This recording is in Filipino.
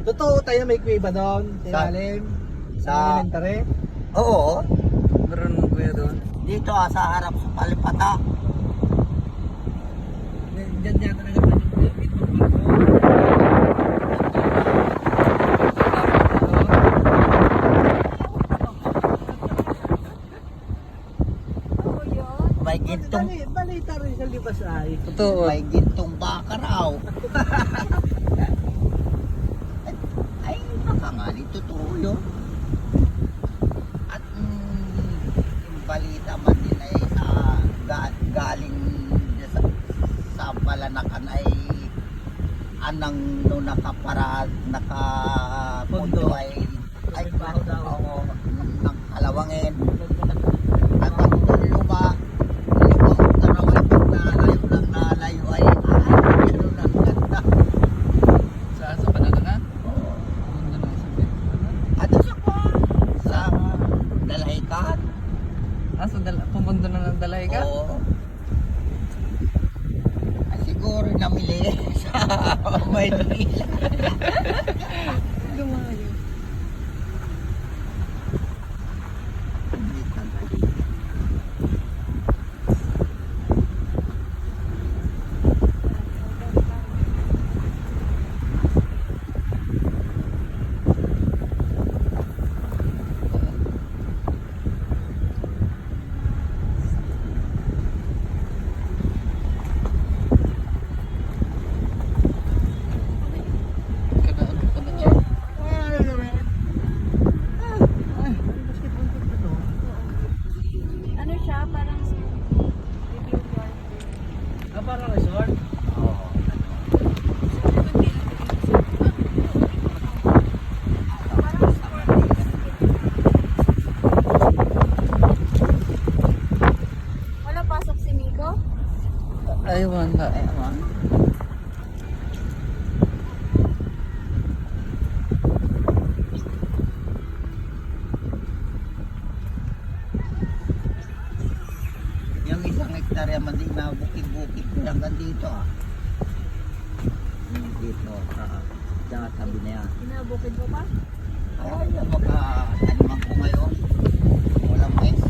Totoo tayo may kuweba doon. Sa- Ilalim. Sa sa- elementary. Oo. Meron mo kuya doon. Dito sa harap sa palipata. Diyan yata nagkaroon ng kuweba. May gintong, Balita rin sa libas ay. Totoo. may gintong baka raw. Ay, baka nga, totoo yun. At yung balita man din ay galing sa Balanakan ay anang no nakapunto ay Trabaho daw. oo, ng kalawangin. At pag lumawag na raw ay pag nalayo ay gano'n ang ganda. Saan? Sa Pananakan? Oo. Ano na sabi? At sa Dalaikan. Pumunta na ng Dalay ka? Oo. Ay, siguro namili sa Maynila. Gumayo. Ano pa na siya? Ano siya? Parang review yard. Ah, parang resort. Oo. Wala pasok si Miko? Ay, wala. Ewan. Yung isang hektarya man din na bukid-bukid hanggang dito ah. Dito, sa tabi na yan. Inabukid mo pa? Ay, magkataniman ko ngayon. Walang mais.